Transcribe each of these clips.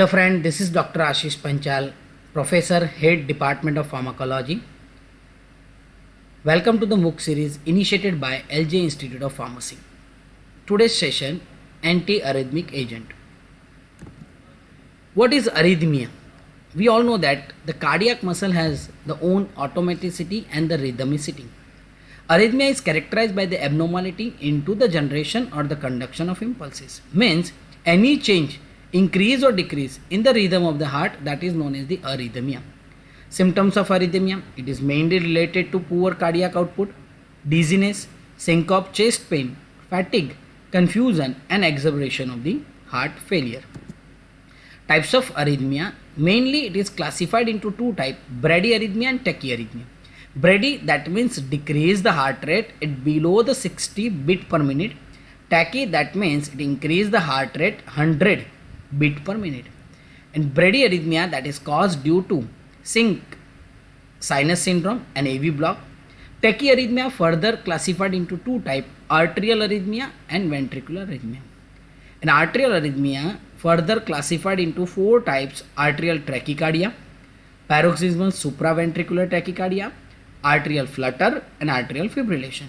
Hello friend, this is Dr. Ashish Panchal, Professor, Head Department of Pharmacology. Welcome to the MOOC series initiated by LJ Institute of Pharmacy. Today's session, anti-arrhythmic agent. What is arrhythmia? We all know that the cardiac muscle has the own automaticity and the rhythmicity. Arrhythmia is characterized by the abnormality into the generation or the conduction of impulses. Means any change, increase or decrease in the rhythm of the heart, that is known as the arrhythmia. Symptoms of arrhythmia: it is mainly related to poor cardiac output, dizziness, syncope, chest pain, fatigue, confusion and exacerbation of the heart failure. Types of arrhythmia: mainly it is classified into two types, bradyarrhythmia and tachyarrhythmia. Brady, that means decrease the heart rate it below the 60 beat per minute. Tachy, that means it increase the heart rate 100 beat per minute. And bradyarrhythmia, that is caused due to sinus syndrome and AV block. Tachyarrhythmia further classified into two types, arterial arrhythmia and ventricular arrhythmia. And arterial arrhythmia further classified into four types, arterial tachycardia, paroxysmal supraventricular tachycardia, arterial flutter and arterial fibrillation.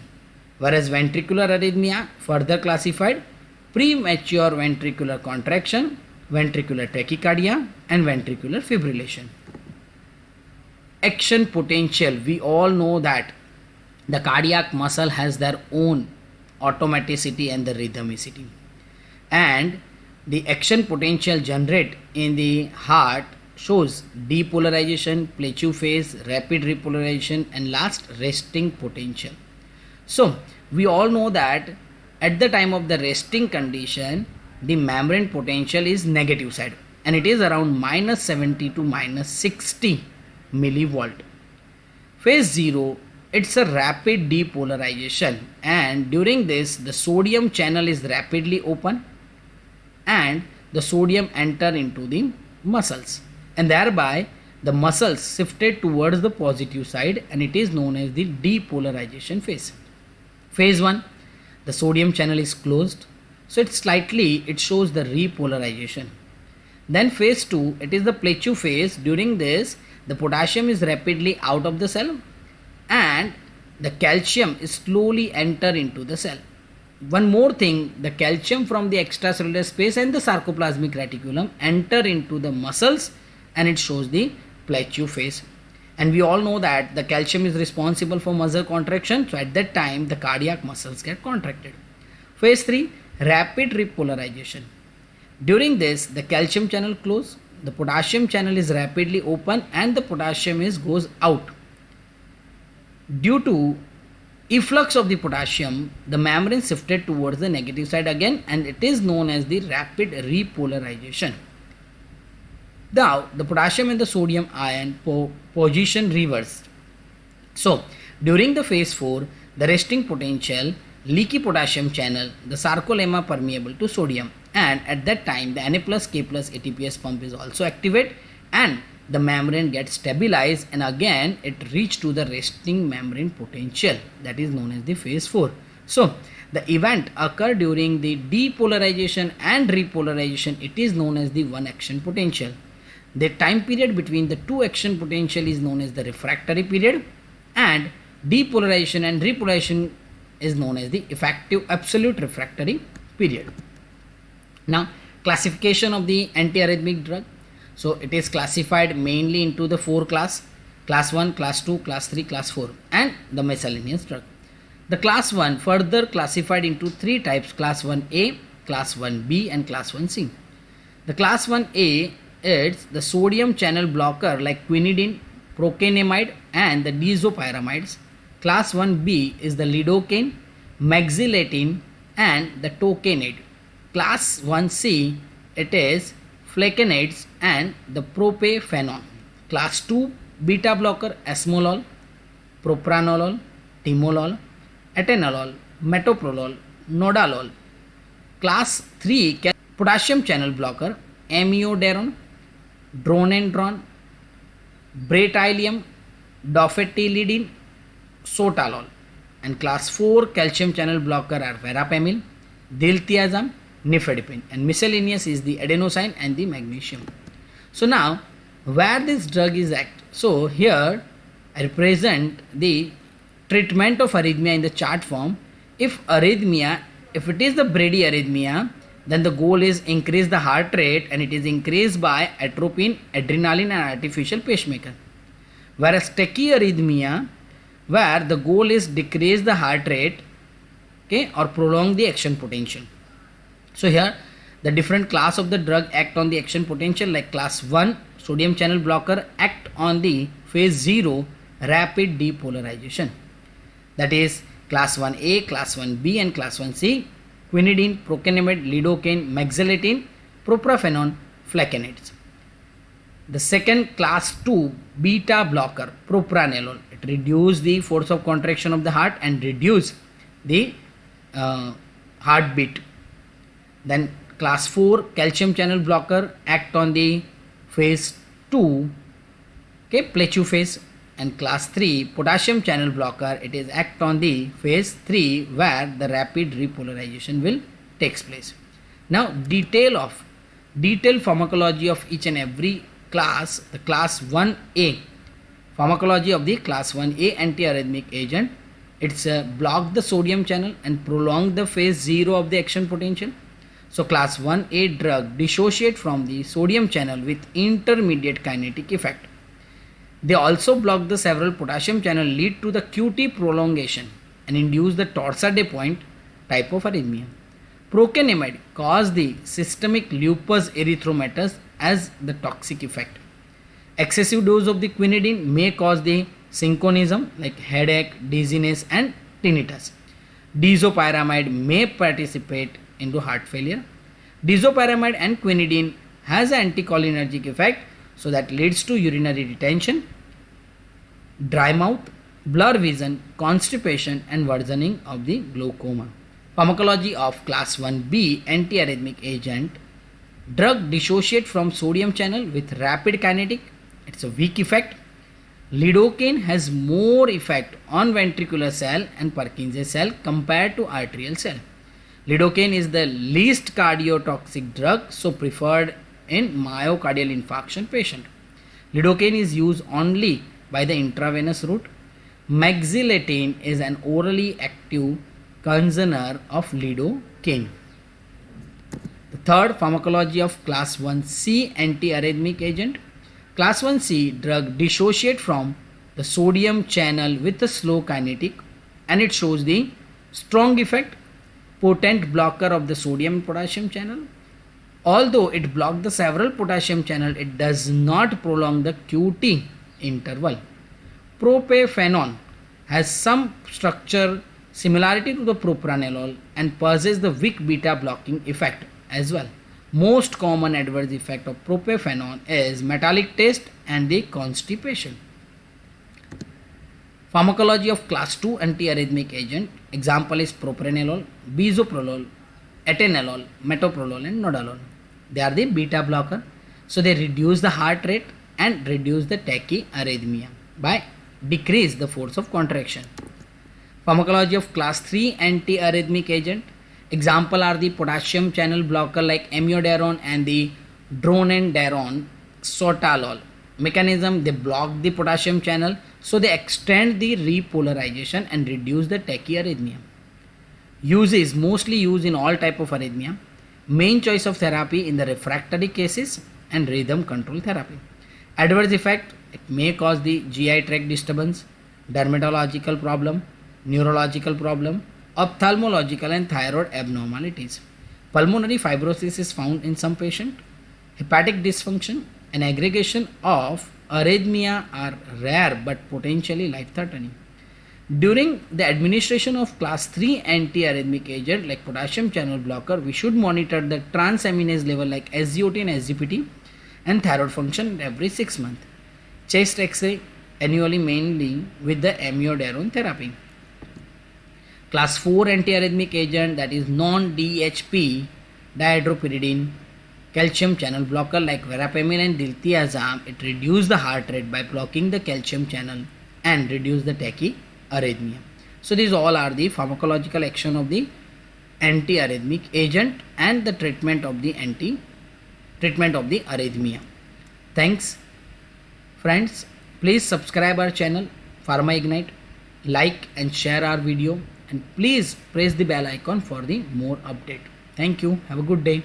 Whereas ventricular arrhythmia further classified premature ventricular contraction, ventricular tachycardia and ventricular fibrillation. Action potential: we all know that the cardiac muscle has their own automaticity and the rhythmicity, and the action potential generated in the heart shows depolarization, plateau phase, rapid repolarization and last resting potential. So we all know that at the time of the resting condition, the membrane potential is negative side and it is around -70 to -60 millivolt. Phase 0, it's a rapid depolarization, and during this the sodium channel is rapidly open and the sodium enter into the muscles, and thereby the muscles shifted towards the positive side, and it is known as the depolarization phase. Phase 1, the sodium channel is closed, so it shows the repolarization. Then phase 2, it is the plateau phase. During this the potassium is rapidly out of the cell and the calcium is slowly enter into the cell. One more thing, the calcium from the extracellular space and the sarcoplasmic reticulum enter into the muscles, and it shows the plateau phase. And we all know that the calcium is responsible for muscle contraction, so at that time the cardiac muscles get contracted. Phase 3, rapid repolarization. During this the calcium channel close, the potassium channel is rapidly open and the potassium goes out. Due to efflux of the potassium, the membrane shifted towards the negative side again, and it is known as the rapid repolarization. Now the potassium and the sodium ion position reversed. So during the phase 4, the resting potential, leaky potassium channel, the sarcolemma permeable to sodium, and at that time the Na plus K plus ATPase pump is also activated and the membrane gets stabilized, and again it reached to the resting membrane potential, that is known as the phase 4. So the event occurred during the depolarization and repolarization. It is known as the one action potential. The time period between the two action potential is known as the refractory period, and depolarization and repolarization is known as the effective absolute refractory period. Now classification of the antiarrhythmic drug. So it is classified mainly into the four class 1, class 2, class 3, class 4 and the miscellaneous drug. The class 1 further classified into three types, class 1A, class 1B and class 1C. The class 1A is the sodium channel blocker like quinidine, procainamide and the disopyramides. Class 1B is the lidocaine, mexiletine and the tocainide. Class 1C, it is flecainades and the propafenone. Class 2 beta blocker, esmolol, propranolol, timolol, atenolol, metoprolol, nodalol. Class 3 potassium channel blocker, amiodarone, dronendron, bretylium, dofetilidine, sotalol. And class 4 calcium channel blocker are verapamil, diltiazem, nifedipine, and miscellaneous is the adenosine and the magnesium. So now, where this drug is act. So here I represent the treatment of arrhythmia in the chart form. If it is the Brady arrhythmia, then the goal is increase the heart rate, and it is increased by atropine, adrenaline and artificial pacemaker. Whereas tachyarrhythmia, where the goal is decrease the heart rate, okay, or prolong the action potential. So here the different class of the drug act on the action potential, like class 1 sodium channel blocker act on the phase 0 rapid depolarization. That is class 1A, class 1B and class 1C, quinidine, procainamide, lidocaine, mexiletine, propafenone, flecainide. The second class 2 beta blocker, propranolol, it reduce the force of contraction of the heart and reduce the heartbeat. Then class 4 calcium channel blocker act on the phase 2, okay, plateau phase. And class 3 potassium channel blocker, it is act on the phase 3 where the rapid repolarization will takes place. Now detailed pharmacology of each and every class. The class 1A, pharmacology of the class 1A antiarrhythmic agent, it's block the sodium channel and prolong the phase 0 of the action potential. So class 1A drug dissociate from the sodium channel with intermediate kinetic effect. They also block the several potassium channel, lead to the QT prolongation and induce the torsade point type of arrhythmia. Procainamide cause the systemic lupus erythematosus as the toxic effect. Excessive dose of the quinidine may cause the synchronism like headache, dizziness and tinnitus. Disopyramide may participate into heart failure. Disopyramide and quinidine has an anticholinergic effect, so that leads to urinary retention, dry mouth, blur vision, constipation and worsening of the glaucoma. Pharmacology of class 1B antiarrhythmic agent, drug dissociate from sodium channel with rapid kinetic, it's a weak effect. Lidocaine has more effect on ventricular cell and Purkinje cell compared to arterial cell. Lidocaine is the least cardiotoxic drug, so preferred in myocardial infarction patient. Lidocaine is used only by the intravenous route. Mexiletine is an orally active congener of lidocaine. The third, pharmacology of class 1C antiarrhythmic agent. Class 1C drug dissociate from the sodium channel with a slow kinetic, and it shows the strong effect, potent blocker of the sodium and potassium channel. Although it blocks the several potassium channel, it does not prolong the QT interval. Propafenone has some structure similarity to the propranolol and possesses the weak beta blocking effect as well. Most common adverse effect of propafenone is metallic taste and the constipation. Pharmacology of class 2 antiarrhythmic agent, example is propranolol, bisoprolol, atenolol, metoprolol and nadolol. They are the beta blocker, so they reduce the heart rate and reduce the tachyarrhythmia by decrease the force of contraction. Pharmacology of class 3 antiarrhythmic agent, example are the potassium channel blocker like amiodarone and the dronandarone, sotalol. Mechanism, they block the potassium channel, so they extend the repolarization and reduce the tachyarrhythmia. Use is mostly used in all type of arrhythmia. Main choice of therapy in the refractory cases and rhythm control therapy. Adverse effect, it may cause the GI tract disturbance, dermatological problem, neurological problem, ophthalmological and thyroid abnormalities. Pulmonary fibrosis is found in some patient. Hepatic dysfunction and aggregation of arrhythmia are rare but potentially life-threatening. During the administration of class 3 antiarrhythmic agent like potassium channel blocker, we should monitor the transaminase level like SGOT and SGPT and thyroid function every 6 months. Chest X-ray annually, mainly with the amiodarone therapy. Class 4 antiarrhythmic agent, that is non-DHP dihydropyridine calcium channel blocker like verapamil and diltiazem, it reduces the heart rate by blocking the calcium channel and reduce the tachyarrhythmia. So these all are the pharmacological action of the antiarrhythmic agent and the treatment of the arrhythmia. Thanks, friends. Please subscribe our channel Pharma Ignite, like and share our video, and please press the bell icon for the more update. Thank you. Have a good day.